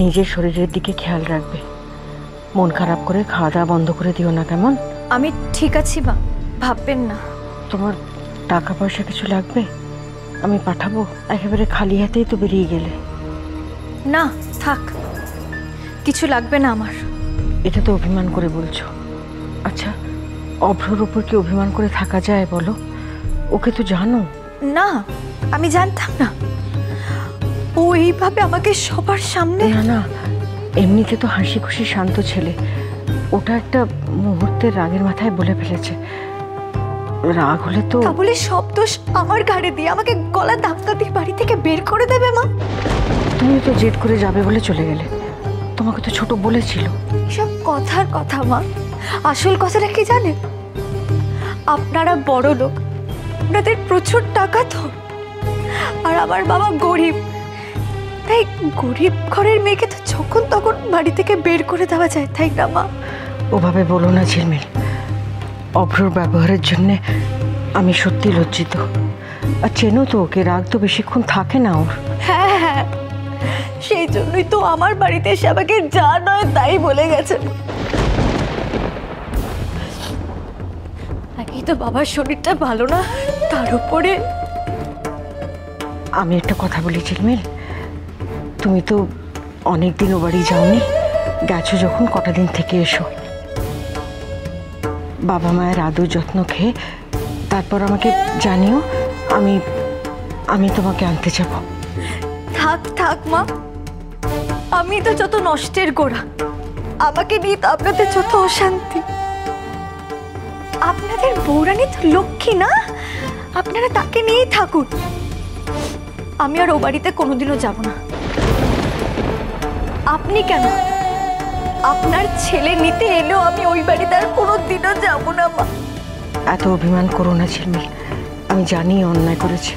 নিজের শরীরের দিকে খেয়াল রাখবে। মন খারাপ করে খাওয়া দাওয়া বন্ধ করে দিও না, কেমন? আমি ঠিক আছি মা, ভাববেন না। তোমার টাকা পয়সা কিছু লাগবে? আমি পাঠাবো? একেবারে খালি হাতেই তো বেরিয়ে গেলে। না থাক, কিছু লাগবে না আমার। এটা তো অভিমান করে বলছো। আচ্ছা, অভ্রর উপর কি অভিমান করে থাকা যায় বলো? ওকে তো জানো। না, আমি জানতাম না ও এইভাবে আমাকে সবার সামনে। না না, এমনিতে তো হাসি খুশি শান্ত ছেলে। ওটা একটা মুহূর্তের রাগের মাথায় বলে ফেলেছে। রাগ হলে তো বলে সব দোষ আমার ঘাড়ে দিয়ে আমাকে গলা ধাক্কা দিয়ে বাড়ি থেকে বের করে দেবে মা। তুমি তো জেদ করে যাবে বলে চলে গেলে। তোমাকে তো ছোট বলেছিল। সব কথার কথা মা, আসল কথাটা কি জানেন? আপনারা বড় লোক, আপনাদের প্রচুর টাকা তো, আর আমার বাবা গরিব। তাই গরিব ঘরের মেয়েকে তো যখন তখন বাড়ি থেকে বের করে দেওয়া যায়, তাই না মা? ওভাবে বলো না ঝিলমিল। অভ্রর ব্যবহারের জন্যে আমি সত্যি লজ্জিত। আর চেনো তো ওকে, রাগ তো বেশিক্ষণ থাকে না ওর। হ্যাঁ হ্যাঁ, সেই জন্যই তো আমার বাড়িতে এসে আমাকে যা নয় তাই বলে গেছে। একই তো বাবার শরীরটা ভালো না, তার উপরে। আমি একটা কথা বলি ঝিলমিল, তুমি তো অনেক দিন ও বাড়ি যাওনি, গেছো যখন কটা দিন থেকে এসো। বাবা মায়ের আদর যত্ন খেয়ে তারপর আমাকে জানিও। আমি আমি তোমাকে আনতে যাব। থাক থাক মা, আমি তো যত নষ্টের গোড়া, আমাকে নিয়ে তো আপনাদের যত অশান্তি। আপনাদের বৌরানী তো লক্ষ্মী না, আপনারা তাকে নিয়েই থাকুন। আমি আর ও বাড়িতে কোনোদিনও যাব না। আপনি কেন, আপনার ছেলে নিতে এলেও আমি ওই বাড়িতে আর কোনোদিনও যাব না মা। এত অভিমান করো না ঝিলমিল। আমি জানি অন্যায় করেছে,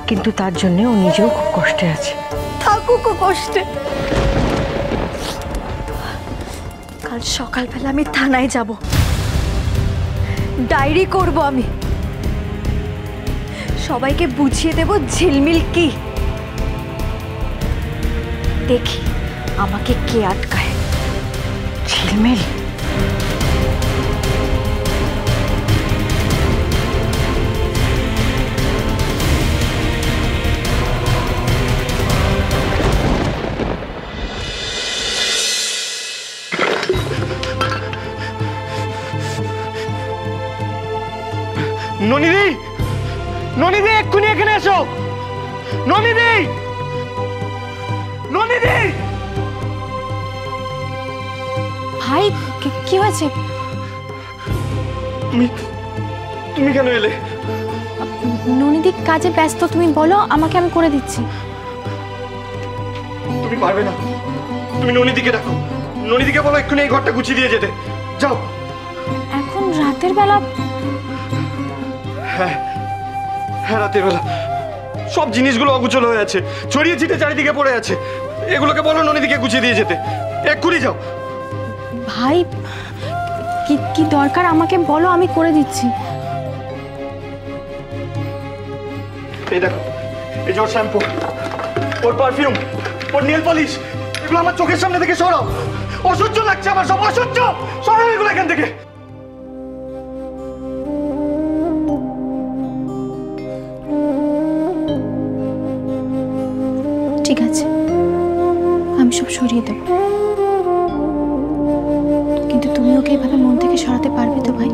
কিন্তু তার জন্য ও নিজেও খুব কষ্টে আছে। থাকুক কষ্টে। কাল সকালবেলা আমি থানায় যাব, ডায়েরি করব। আমি সবাইকে বুঝিয়ে দেব ঝিলমিল কি। দেখি আমাকে কে আটকায়। ঝিলমিল, ননিদি, ননিদি এক্ষুনি এখানে এসো। ননিদি, ননিদি। ভাই কি হয়েছে? তুমি তুমি কেন এলে? ননিদি কাজে ব্যস্ত, তুমি বলো আমাকে, আমি করে দিচ্ছি। তুমি পারবে না, তুমি ননিদিকে ডাকো। ননিদিকে বলো এক্ষুনি এই ঘরটা গুছিয়ে দিয়ে যেতে। যাও। এখন রাতের বেলা? হ্যাঁ হ্যাঁ, রাতের বেলা সব জিনিসগুলো অগুছল হয়ে আছে, ছড়িয়ে ছিটে চারিদিকে পড়ে আছে। এগুলোকে বলো ননিদিকে গুছিয়ে দিয়ে যেতে। এক্ষুনি যাও। ভাই কি কি দরকার আমাকে বলো, আমি করে দিচ্ছি। এই দেখো, এই যে ওর শ্যাম্পু, ওর পারফিউম, ওর নেল পলিশ, এগুলো আমার চোখের সামনে থেকে সরাও। অসহ্য লাগছে আমার, সব অসহ্য। সরাও এগুলো এখান থেকে। ঠিক আছে, আমি সব সরিয়ে দেব, কিন্তু তুমি ওকে এভাবে মন থেকে সরাতে পারবে তো ভাই?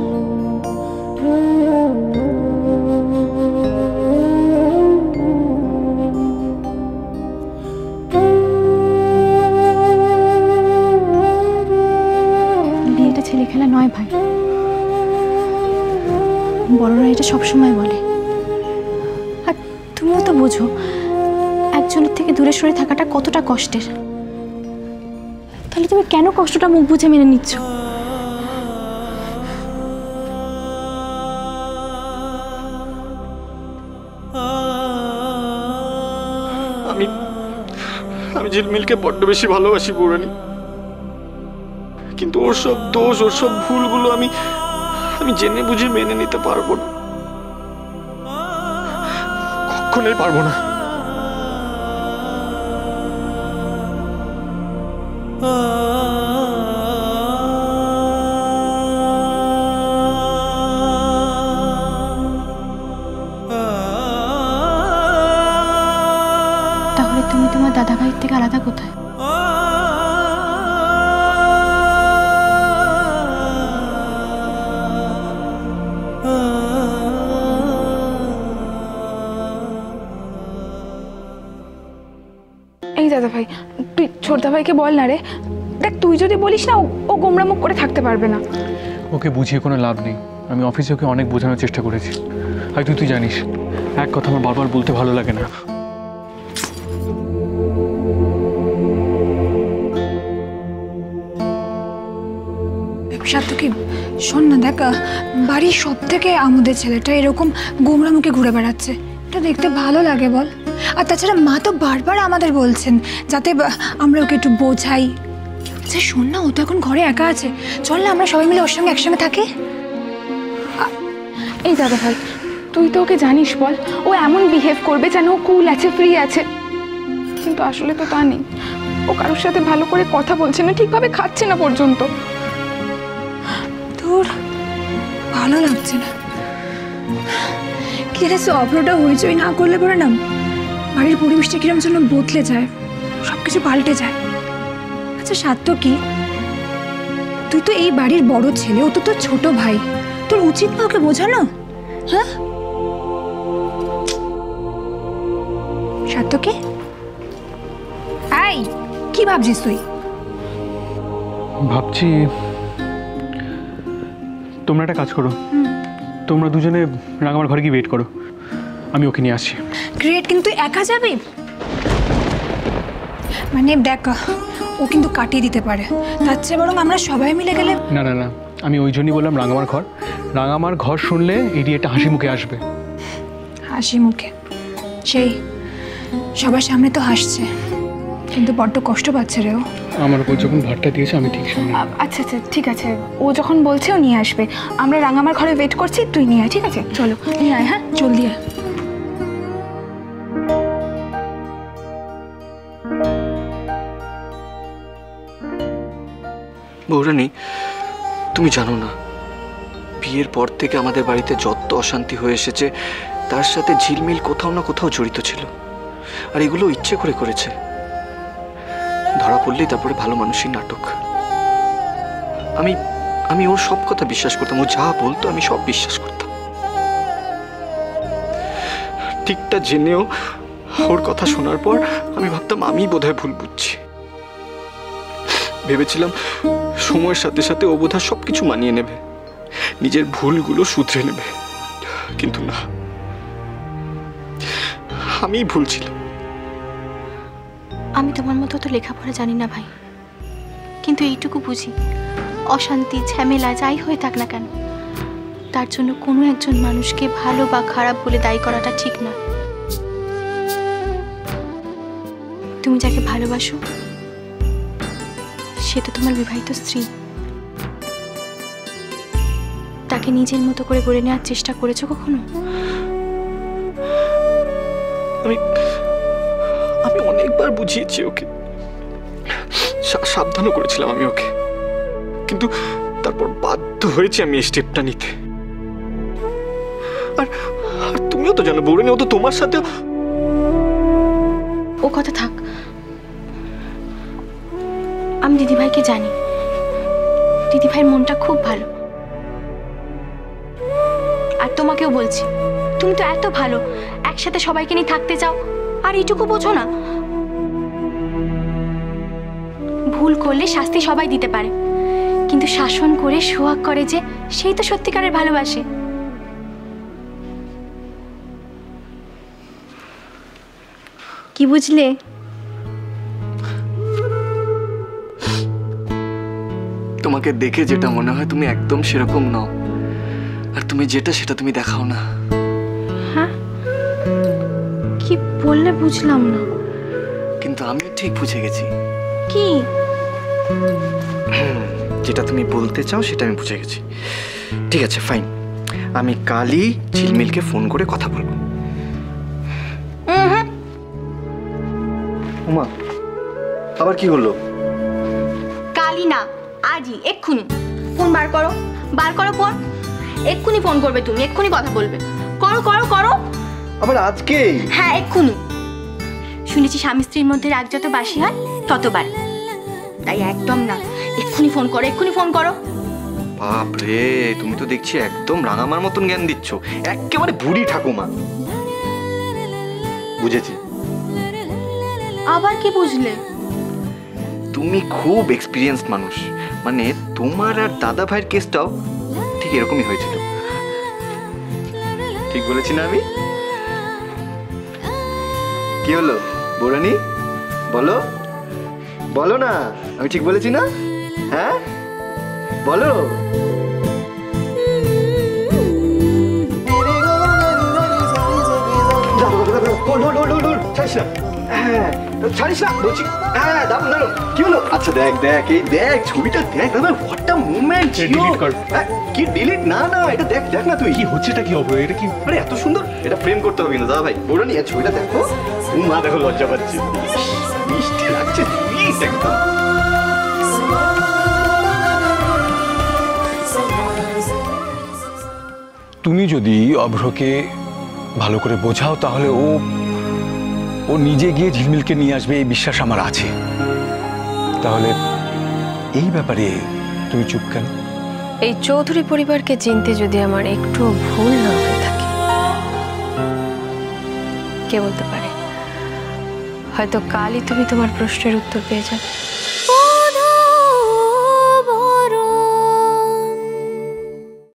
বিয়েটা ছেলে খেলা নয় ভাই, বড়রা এটা সবসময় বলে। আর তুমিও তো বোঝো একজনের থেকে দূরে সরে থাকাটা কতটা কষ্টের। তাহলে তুমি কেন কষ্টটা মুখ বুঝে মেনে নিচ্ছ? আমি আমি ঝিলমিলকে বড্ড বেশি ভালোবাসি বৌরানী, কিন্তু ওর সব দোষ, ওর সব ভুলগুলো আমি আমি জেনে বুঝে মেনে নিতে পারবো না, কখনোই পারবো না। তাহলে তুমি তোমার দাদা ভাইয়ের থেকে আলাদা কোথায়? এই দাদা ভাই, তুই ছোটদা ভাইকে বল না রে। দেখ, তুই যদি বলিস না, ও গোমরা মুখ করে থাকতে পারবে না। ওকে বুঝিয়ে কোনো লাভ নেই। আমি অফিসে ওকে অনেক বোঝানোর চেষ্টা করেছি। আর তুই জানিস, এক কথা আমার বারবার বলতে ভালো লাগে না। সাত্তকী, শোন না, দেখ, বাড়ির সব থেকে আমাদের ছেলেটা এরকম গোমরা মুখে ঘুরে বেড়াচ্ছে, এটা দেখতে ভালো লাগে বল? আর তাছাড়া মা তো বারবার আমাদের বলছেন যাতে আমরা ওকে একটু বোঝাই। আচ্ছা শোন না, ও তো এখন ঘরে একা আছে, চল না আমরা সবাই মিলে ওর সঙ্গে একসঙ্গে থাকি। এই দাদা ভাই, তুই তো ওকে জানিস বল, ও এমন বিহেভ করবে যেন ও কুল আছে, ফ্রি আছে, কিন্তু আসলে তো তা নেই। ও কারোর সাথে ভালো করে কথা বলছে না, ঠিকভাবে খাচ্ছে না পর্যন্ত। তোর ভালো লাগছে না? কি রে, অভ্রটা হইচই না করলে পরে না বাড়ির পরিবেশটা কিরম যেন বদলে যায়, সবকিছু পাল্টে যায়। আচ্ছা সাত্তকী, তুই তো এই বাড়ির বড় ছেলে, ও তো তোর ছোট ভাই, তোর উচিত না ওকে বোঝানো? হ্যাঁ সাত্তকী, এই কি ভাবছিস তুই? ভাবছি তোমরা একটা কাজ করো, তোমরা দুজনে রাঙামার ঘরে গিয়ে ওয়েট করো, আমি ওকে নিয়ে আসছি। গ্রেট, কিন্তু একা যাবি? মানে দেখ, ও কিন্তু কাটিয়ে দিতে পারে, তার চেয়ে বরং আমরা সবাই মিলে গেলে। না না না, আমি ওই জন্যই বললাম রাঙামার ঘর। রাঙামার ঘর শুনলে এরিয়াটা হাসি মুখে আসবে। হাসি মুখে? সেই সবার সামনে তো হাসছে, কিন্তু বড্ড কষ্ট পাচ্ছে রে ও। আমার উপর যখন ভাতটা দিয়েছে আমি ঠিক সামনে। আচ্ছা আচ্ছা ঠিক আছে, ও যখন বলছে ও নিয়ে আসবে, আমরা রাঙামার ঘরে ওয়েট করছি, তুই নিয়ে আয়। ঠিক আছে, চলো নিয়ে আয়। হ্যাঁ জলদি আয়। বৌরানী, তুমি জানো না, বিয়ের পর থেকে আমাদের বাড়িতে যত অশান্তি হয়ে এসেছে তার সাথে ঝিলমিল কোথাও না কোথাও জড়িত ছিল। আর এগুলো ইচ্ছে করে করেছে। ধরা পড়লেই তারপরে ভালো মানুষের নাটক। আমি আমি ওর সব কথা বিশ্বাস করতাম, ও যা বলতো আমি সব বিশ্বাস করতাম। ঠিকটা জেনেও ওর কথা শোনার পর আমি ভাবতাম আমি বোধহয় ভুল বুঝছি। ভেবেছিলাম সময়ের সাথে সাথে ও বোধহয় সবকিছু মানিয়ে নেবে, নিজের ভুলগুলো শুধরে নেবে, কিন্তু না, আমিই ভুল ছিলাম। আমি তোমার মতো তো লেখাপড়া জানি না ভাই, কিন্তু এইটুকু বুঝি, অশান্তি ঝামেলা যাই হয়ে থাক না কেন, তার জন্য কোনো একজন মানুষকে ভালো বা খারাপ বলে দায়ী করাটা ঠিক না। তুমি যাকে ভালোবাসো সে তো তোমার বিবাহিত স্ত্রী, তাকে নিজের মতো করে গড়ে নেওয়ার চেষ্টা করেছো কখনো? আমি অনেকবার বুঝিয়েছি ওকে, সাবধানও করেছিলাম আমি ওকে, কিন্তু তারপর বাধ্য হয়েছি আমি এই স্টেপটা নিতে। আর তুমিও তো জানো বৌরানী, ও তো তোমার সাথে। ও কথা থাক, আমি দিদিভাইকে জানি, দিদিভাইয়ের মনটা খুব ভালো। আর তোমাকেও বলছি, তুমি তো এত ভালো, একসাথে সবাইকে নিয়ে থাকতে চাও, আর এইটুকু বোঝো না? ভুল করলে শাস্তি সবাই দিতে পারে, কিন্তু শাসন করে সোহাগ করে যে, সেই তো সত্যিকারের ভালোবাসে। কি বুঝলে? তোমাকে দেখে যেটা মনে হয় তুমি একদম সেরকম নও, আর তুমি যেটা সেটা তুমি দেখাও না। হ্যাঁ, কি বললে বুঝলাম না। কিন্তু আমি ঠিক বুঝে গেছি। কি? যেটা তুমি বলতে চাও সেটা আমি বুঝে গেছি। ঠিক আছে, ফাইন, আমি কালই ঝিলমিলকে ফোন করে কথা বলবো। উমা, আবার কি হলো? আজই, এক্ষুনি ফোন বার করো, বার করো ফোন। এক্ষুনি ফোন করবে তুমি, এক্ষুনি কথা বলবে। করো করো করো। আবার আজকে? হ্যাঁ এক্ষুনি। শুনেছি স্বামী স্ত্রীর মধ্যে রাগ যত বাসি হয় ততবার, তাই একদম না, এক্ষুনি ফোন করো, এক্ষুনি ফোন করো। বাপ রে, তুমি তো দেখছি একদম রাঙামার মতন জ্ঞান দিচ্ছ, একেবারে বুড়ি ঠাকুমা। বুঝেছি। আবার কি বুঝলে? তুমি খুব এক্সপিরিয়েন্সড মানুষ, মানে তোমার আর দাদা ভাইয়ের কেসটাও ঠিক এরকমই হয়েছিল। ঠিক বলেছি না আমি? কি হলো বৌরানী, বলো বলো না, আমি ঠিক বলেছি না? হ্যাঁ বলো। ছাড়িস না, হ্যাঁ ছাড়িস না বলছি। হ্যাঁ দাম দাঁড়ান, কি হলো? আচ্ছা দেখ দেখ, এই দেখ ছবিটা দেখ দাদা, হোয়াট আ মোমেন্ট। ডিলিট কর। কি ডিলিট? না না, এটা দেখ দেখ না তুই, কি হচ্ছেটা কি হবে এটা? কি আরে এত সুন্দর, এটা প্রেম করতে হবে না দাদা ভাই। বৌরানী এই ছবিটা দেখো, মা দেখো লজ্জা পাচ্ছি, মিষ্টি লাগছে প্লিজ একদম। তুমি যদি অভ্রকে ভালো করে বোঝাও তাহলে ও ও নিজে গিয়ে ঝিলমিলকে নিয়ে আসবে, এই বিশ্বাস আমার আছে। তাহলে এই ব্যাপারে তুমি চুপ কেন? এই চৌধুরী পরিবারকে চিনতে যদি আমার একটু ভুল না হয়ে থাকে, কে বলতে পারে, হয়তো কালই তুমি তোমার প্রশ্নের উত্তর পেয়ে যাবে।